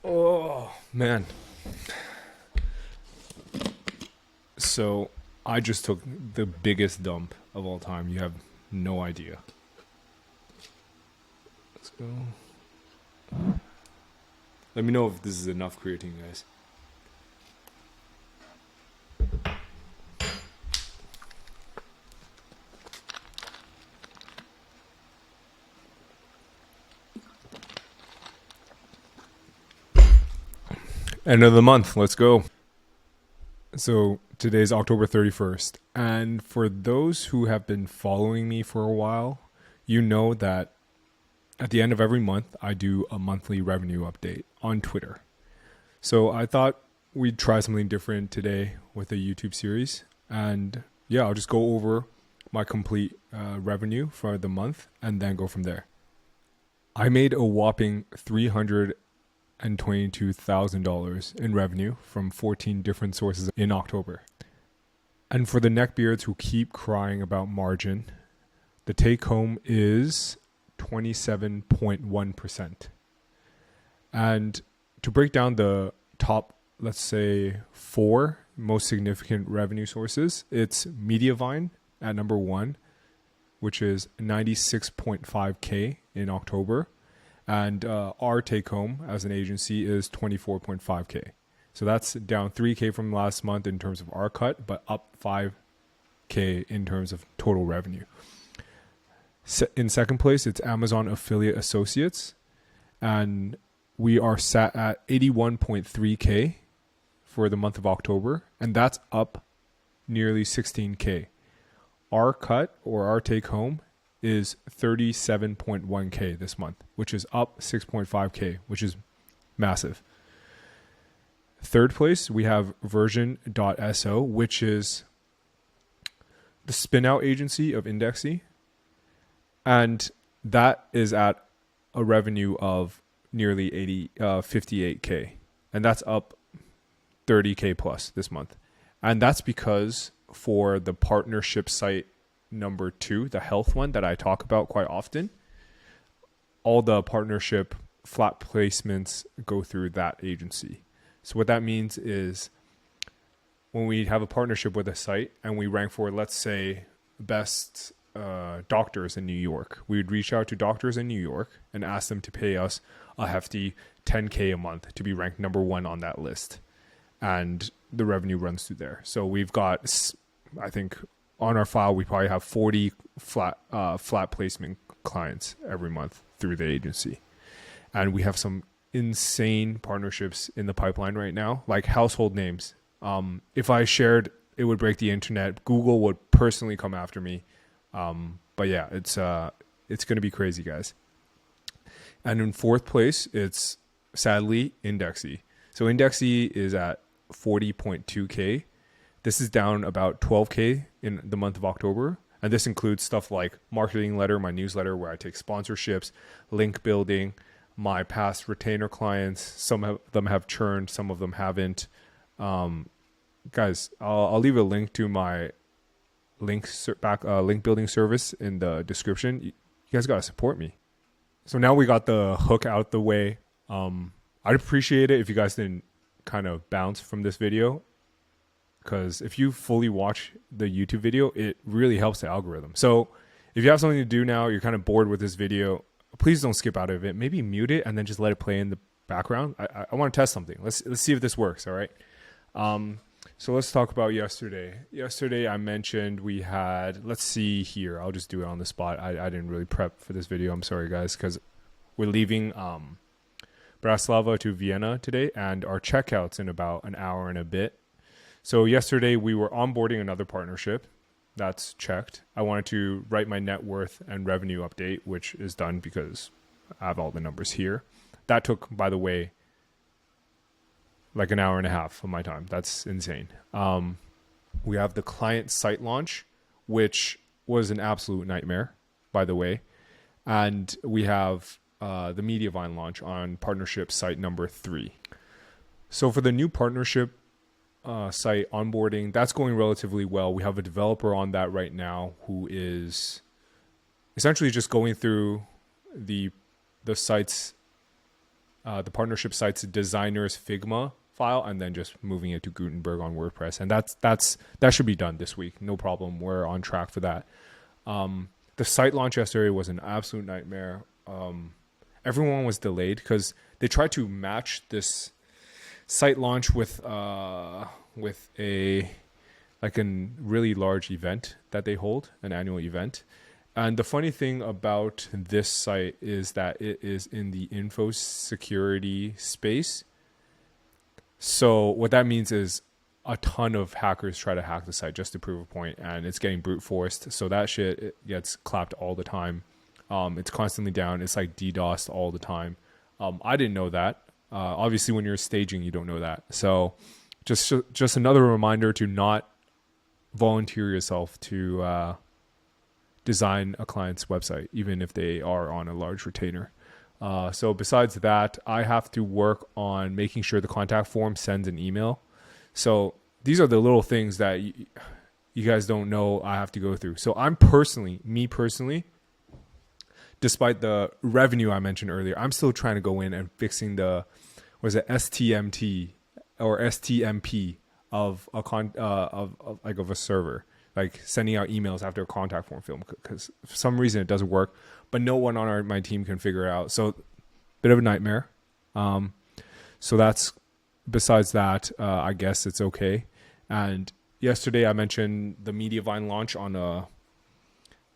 Oh, man. So, I just took the biggest dump of all time. You have no idea. Let's go. Let me know if this is enough creatine, guys. End of the month. Let's go. So, today's October 31st. And for those who have been following me for a while, you know that at the end of every month, I do a monthly revenue update on Twitter. So I thought we'd try something different today with a YouTube series. And yeah, I'll just go over my complete revenue for the month and then go from there. I made a whopping $322,000 in revenue from 14 different sources in October. And for the neckbeards who keep crying about margin, the take home is 27.1%. And to break down the top, let's say, 4 most significant revenue sources, it's Mediavine at number 1, which is 96.5K in October. And our take home as an agency is 24.5K. So that's down 3K from last month in terms of our cut, but up 5K in terms of total revenue. In second place, it's Amazon Affiliate Associates. And we are sat at 81.3K for the month of October. And that's up nearly 16K. Our cut or our take home is 37.1K this month, which is up 6.5K, which is massive. Third place, we have version.so, which is the spin out agency of Indexy. And that is at a revenue of nearly 58K. And that's up 30K plus this month. And that's because for the partnership site number 2, the health one that I talk about quite often, all the partnership flat placements go through that agency. So what that means is when we have a partnership with a site and we rank for, let's say, best doctors in New York, we would reach out to doctors in New York and ask them to pay us a hefty 10K a month to be ranked number 1 on that list. And the revenue runs through there. So we've got, I think, on our file, we probably have 40 flat placement clients every month through the agency. And we have some insane partnerships in the pipeline right now, like household names. If I shared, it would break the internet. Google would personally come after me. But yeah, it's going to be crazy, guys. And in fourth place, it's sadly Indexy. So Indexy is at 40.2K. This is down about 12K in the month of October. And this includes stuff like marketing letter, my newsletter where I take sponsorships, link building, my past retainer clients. Some of them have churned, some of them haven't. Guys, I'll leave a link to my link building service in the description. You guys got to support me. So now we got the hook out the way. I'd appreciate it if you guys didn't kind of bounce from this video, because if you fully watch the YouTube video, it really helps the algorithm. So if you have something to do now, you're kind of bored with this video, please don't skip out of it. Maybe mute it and then just let it play in the background. I want to test something. Let's see if this works. All right. So let's talk about yesterday. Yesterday I mentioned we had, let's see here. I'll just do it on the spot. I didn't really prep for this video. I'm sorry, guys, because we're leaving Bratislava to Vienna today, and our checkout's in about an hour and a bit. So yesterday we were onboarding another partnership. That's checked. I wanted to write my net worth and revenue update, which is done because I have all the numbers here. That took, by the way, like an hour and a half of my time. That's insane. We have the client site launch, which was an absolute nightmare, by the way. And we have the Mediavine launch on partnership site number 3. So for the new partnership site onboarding, that's going relatively well. We have a developer on that right now who is essentially just going through the site's the partnership site's designer's Figma file and then just moving it to Gutenberg on WordPress. And that should be done this week. No problem. We're on track for that. The site launch yesterday was an absolute nightmare. Everyone was delayed because they tried to match this site launch with a really large event that they hold, an annual event. And the funny thing about this site is that it is in the info security space. So what that means is a ton of hackers try to hack the site just to prove a point, and it's getting brute forced. So that shit, it gets clapped all the time. It's constantly down. It's like DDoSed all the time. I didn't know that. Obviously, when you're staging, you don't know that. So just another reminder to not volunteer yourself to design a client's website, even if they are on a large retainer. So besides that, I have to work on making sure the contact form sends an email. So these are the little things that you guys don't know I have to go through. So me personally, despite the revenue I mentioned earlier, I'm still trying to go in and fixing the, STMT or STMP of a server, like sending out emails after a contact form film, because for some reason it doesn't work, but no one on my team can figure it out. So bit of a nightmare. So that's, besides that, I guess it's okay. And yesterday I mentioned the Mediavine launch on a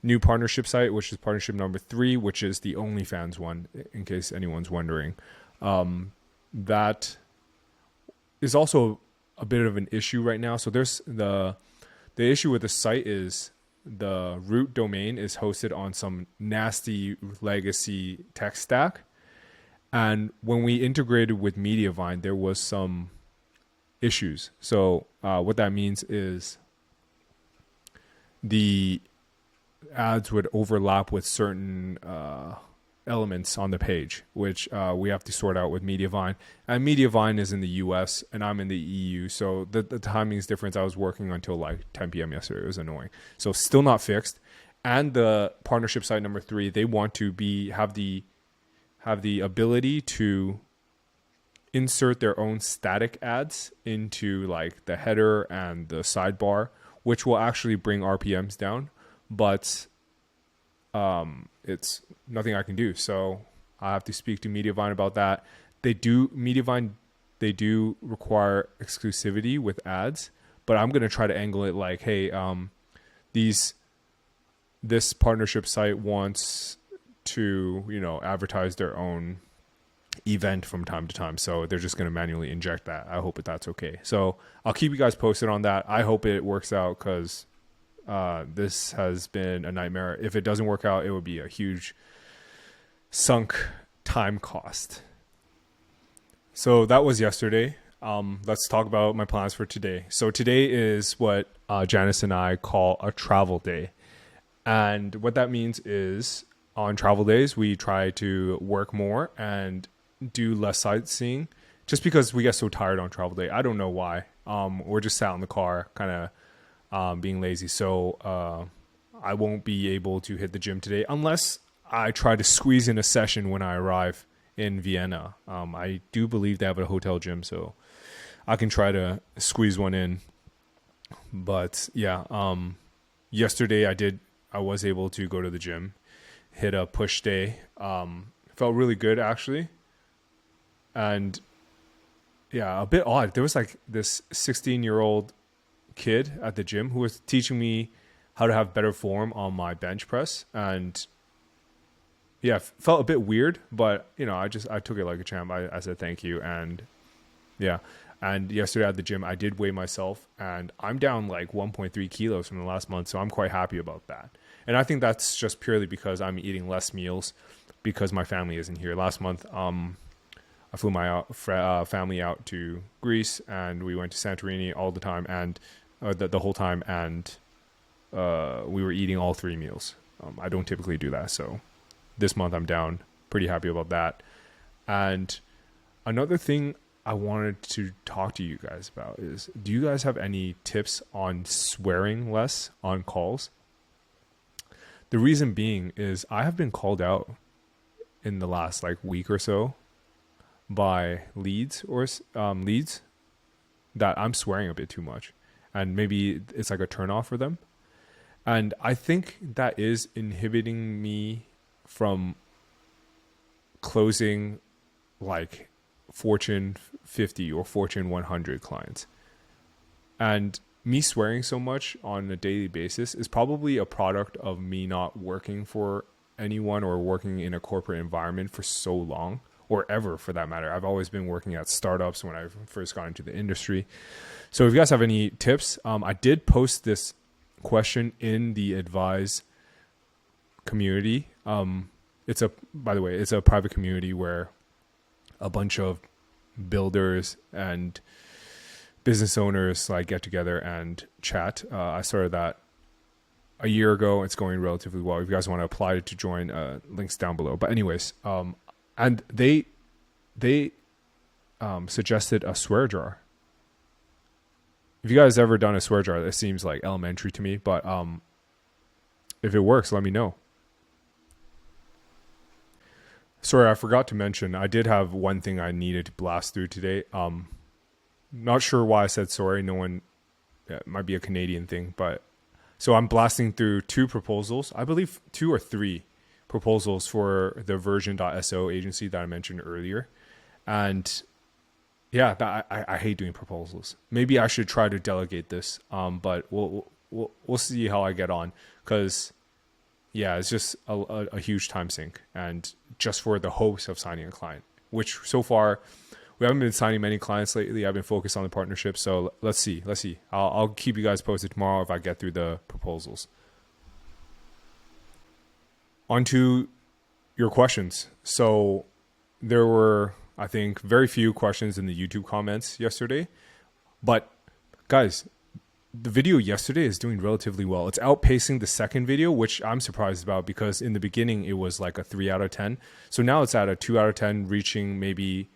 new partnership site, which is partnership number 3, which is the OnlyFans one, in case anyone's wondering. That is also a bit of an issue right now. So there's the issue with the site is the root domain is hosted on some nasty legacy tech stack. And when we integrated with Mediavine, there was some issues. So what that means is the ads would overlap with certain elements on the page, which we have to sort out with Mediavine. And Mediavine is in the US and I'm in the EU. So the timing is different. I was working until like 10 p.m. yesterday. It was annoying. So still not fixed. And the partnership site number 3, they want to have the ability to insert their own static ads into like the header and the sidebar, which will actually bring RPMs down. But it's nothing I can do. So I have to speak to Mediavine about that. They do require exclusivity with ads, but I'm going to try to angle it like, hey, this partnership site wants to, advertise their own event from time to time. So they're just going to manually inject that. I hope that's okay. So I'll keep you guys posted on that. I hope it works out, because this has been a nightmare. If it doesn't work out, it would be a huge sunk time cost. So that was yesterday. Let's talk about my plans for today. So today is what Janice and I call a travel day. And what that means is on travel days, we try to work more and do less sightseeing, just because we get so tired on travel day. I don't know why. We're just sat in the car, kind of being lazy. So I won't be able to hit the gym today unless I try to squeeze in a session when I arrive in Vienna. I do believe they have a hotel gym, so I can try to squeeze one in. But yeah, yesterday I was able to go to the gym, hit a push day. Felt really good, actually. And yeah, a bit odd. There was like this 16-year-old kid at the gym who was teaching me how to have better form on my bench press. And yeah, felt a bit weird, but I took it like a champ. I said thank you. And yeah. And yesterday at the gym, I did weigh myself, and I'm down like 1.3 kilos from the last month. So I'm quite happy about that. And I think that's just purely because I'm eating less meals because my family isn't here. Last month, I flew my family out to Greece, and we went to Santorini all the time, and the whole time. And we were eating all 3 meals. I don't typically do that. So this month I'm down. Pretty happy about that. And another thing I wanted to talk to you guys about is, do you guys have any tips on swearing less on calls? The reason being is I have been called out in the last like week or so by leads or leads that I'm swearing a bit too much, and maybe it's like a turnoff for them. And I think that is inhibiting me from closing like Fortune 50 or Fortune 100 clients. And me swearing so much on a daily basis is probably a product of me not working for anyone or working in a corporate environment for so long, or ever for that matter. I've always been working at startups when I first got into the industry. So if you guys have any tips, I did post this question in the Advise community. By the way, it's a private community where a bunch of builders and business owners like get together and chat. I started that a year ago. It's going relatively well. If you guys want to apply to join, links down below. But anyways, and they suggested a swear jar. If you guys ever done a swear jar, it seems like elementary to me, but if it works, let me know. Sorry, I forgot to mention, I did have one thing I needed to blast through today. Not sure why I said sorry. No one, it might be a Canadian thing, but so I'm blasting through 2 proposals. I believe 2 or 3 proposals for the version.so agency that I mentioned earlier. And yeah, I hate doing proposals. Maybe I should try to delegate this. But we'll see how I get on, because yeah, it's just a huge time sink, and just for the hopes of signing a client, which so far we haven't been signing many clients lately. I've been focused on the partnership. So let's see. I'll keep you guys posted tomorrow if I get through the proposals. On to your questions. So there were, I think, very few questions in the YouTube comments yesterday, but guys, the video yesterday is doing relatively well. It's outpacing the second video, which I'm surprised about, because in the beginning it was like a 3 out of 10. So now it's at a 2 out of 10, reaching maybe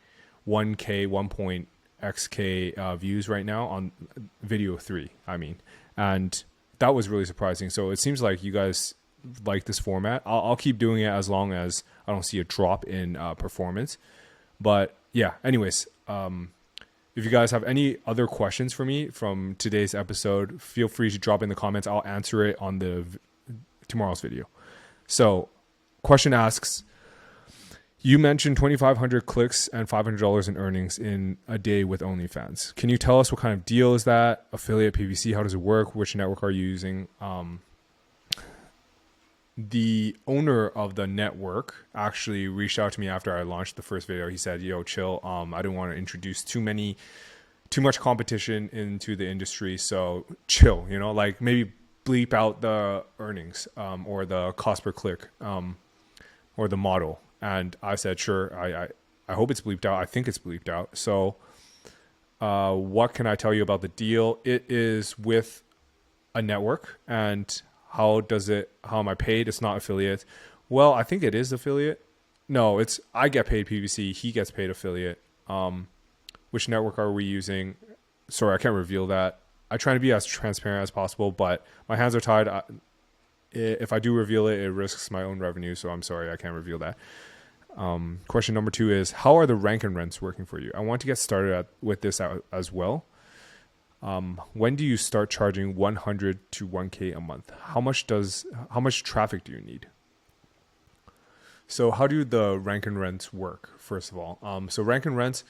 1K, 1.xk views right now on video 3, I mean. And that was really surprising. So it seems like you guys like this format. I'll keep doing it as long as I don't see a drop in performance. But yeah, anyways, if you guys have any other questions for me from today's episode, feel free to drop in the comments. I'll answer it on the tomorrow's video. So question asks, you mentioned 2,500 clicks and $500 in earnings in a day with OnlyFans. Can you tell us what kind of deal is that? Affiliate, PPC, how does it work? Which network are you using? The owner of the network actually reached out to me after I launched the first video. He said, yo, chill. I didn't want to introduce too much competition into the industry. So chill, like maybe bleep out the earnings, or the cost per click, or the model. And I said, sure, I hope it's bleeped out. I think it's bleeped out. So what can I tell you about the deal? It is with a network. And how am I paid? It's not affiliate. Well, I think it is affiliate. No, I get paid PPC. He gets paid affiliate. Which network are we using? Sorry, I can't reveal that. I try to be as transparent as possible, but my hands are tied. If I do reveal it, it risks my own revenue. So I'm sorry, I can't reveal that. Question number 2 is, how are the rank and rents working for you? I want to get started with this as well. When do you start charging 100 to 1K a month? How much traffic do you need? So how do the rank and rents work? First of all, so rank and rents,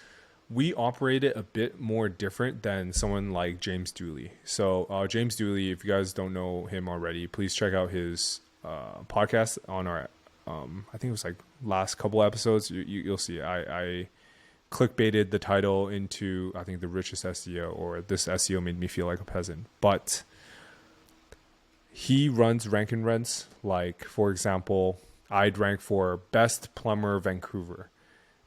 we operate it a bit more different than someone like James Dooley. So James Dooley, if you guys don't know him already, please check out his podcast on our, I think it was like last couple episodes. You'll see. I clickbaited the title into, I think, the richest SEO, or this SEO made me feel like a peasant. But he runs rank and rents. Like, for example, I'd rank for best plumber Vancouver,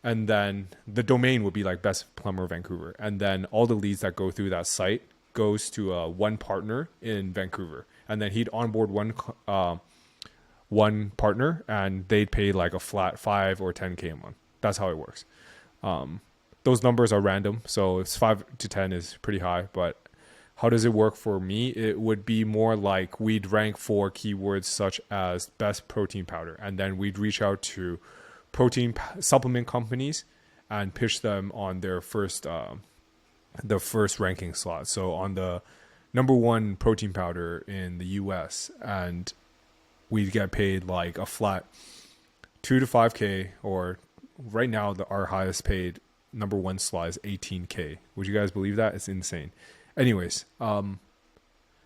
and then the domain would be like best plumber Vancouver, and then all the leads that go through that site goes to one partner in Vancouver, and then he'd onboard one partner, and they'd pay like a flat 5 or 10K a month. That's how it works. Those numbers are random, so it's 5 to 10 is pretty high. But how does it work for me? It would be more like we'd rank for keywords such as best protein powder, and then we'd reach out to protein supplement companies and pitch them on their first the first ranking slot. So on the number one protein powder in the US, and we'd get paid like a flat 2 to 5K, or right now our highest paid number one slot is 18K. Would you guys believe that? It's insane. Anyways,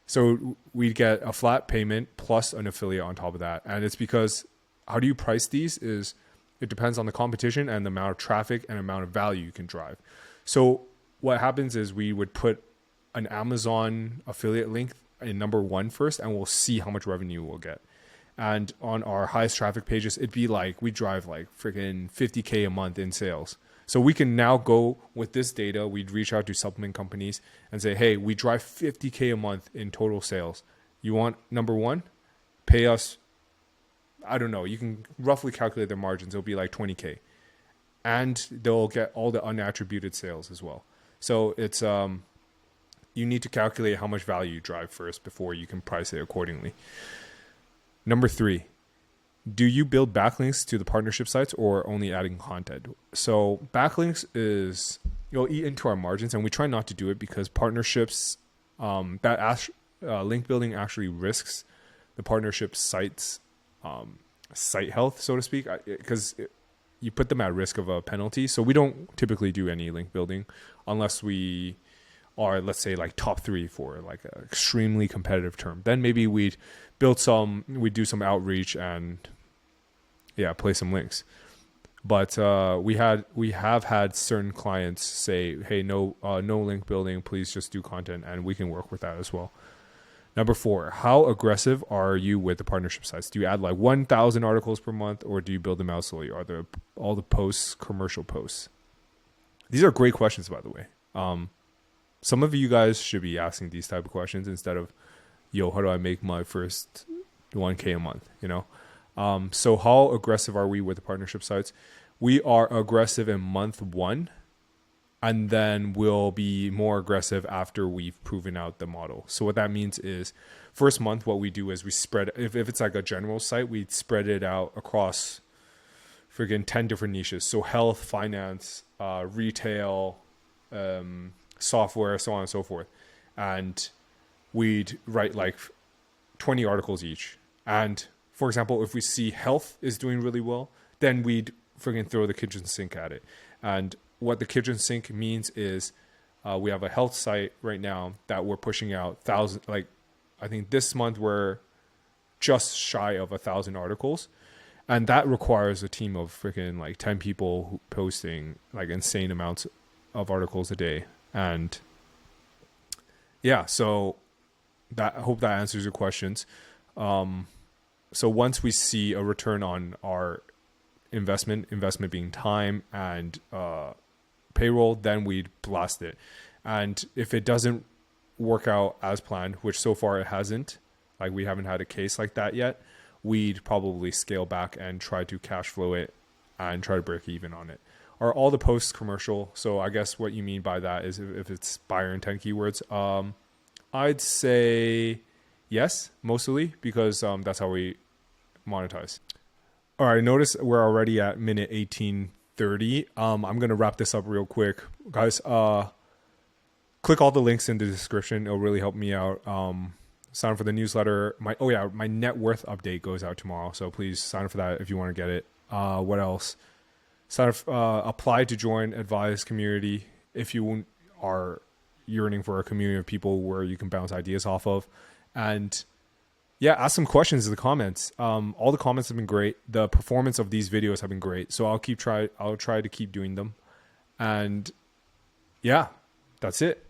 so we'd get a flat payment plus an affiliate on top of that. And it's because how do you price these is it depends on the competition and the amount of traffic and amount of value you can drive. So what happens is we would put an Amazon affiliate link in number one first, and we'll see how much revenue we'll get. And on our highest traffic pages, it'd be like we drive like freaking 50K a month in sales. So we can now go with this data, we'd reach out to supplement companies and say, hey, we drive 50K a month in total sales. You want number one? Pay us, I don't know, you can roughly calculate their margins. It'll be like 20K. And they'll get all the unattributed sales as well. So it's, you need to calculate how much value you drive first before you can price it accordingly. Number 3. Do you build backlinks to the partnership sites or only adding content? So backlinks is, you'll eat into our margins, and we try not to do it because partnerships, link building actually risks the partnership sites, site health, so to speak, because you put them at risk of a penalty. So we don't typically do any link building unless we are, let's say, like top 3 for like an extremely competitive term. Then maybe we'd do some outreach and play some links. But we have had certain clients say, hey, no link building, please just do content, and we can work with that as well. Number 4, how aggressive are you with the partnership sites? Do you add like 1,000 articles per month, or do you build them out slowly? Are all the posts commercial posts? These are great questions, by the way. Some of you guys should be asking these type of questions instead of, yo, how do I make my first 1K a month, you know? So how aggressive are we with the partnership sites? We are aggressive in month 1, and then we'll be more aggressive after we've proven out the model. So what that means is first month, what we do is we spread, if it's like a general site, we spread it out across friggin' 10 different niches. So health, finance, retail, software, so on and so forth. And we'd write like 20 articles each. And for example, if we see health is doing really well, then we'd friggin' throw the kitchen sink at it. And what the kitchen sink means is we have a health site right now that we're pushing out I think this month we're just shy of 1,000 articles. And that requires a team of freaking like 10 people posting like insane amounts of articles a day. And yeah, so I hope that answers your questions. So once we see a return on our investment being time and payroll, then we'd blast it. And if it doesn't work out as planned, which so far it hasn't, like we haven't had a case like that yet, we'd probably scale back and try to cash flow it and try to break even on it. Are all the posts commercial? So I guess what you mean by that is if it's buyer intent keywords, I'd say yes, mostly, because that's how we monetize. All right, notice we're already at minute 18:30. I'm going to wrap this up real quick. Guys, click all the links in the description. It'll really help me out. Sign up for the newsletter. My net worth update goes out tomorrow, so please sign up for that if you want to get it. What else? Sign up, apply to join Advise community if you are yearning for a community of people where you can bounce ideas off of. And yeah, ask some questions in the comments. All the comments have been great. The performance of these videos have been great. So I'll try to keep doing them. And yeah, that's it.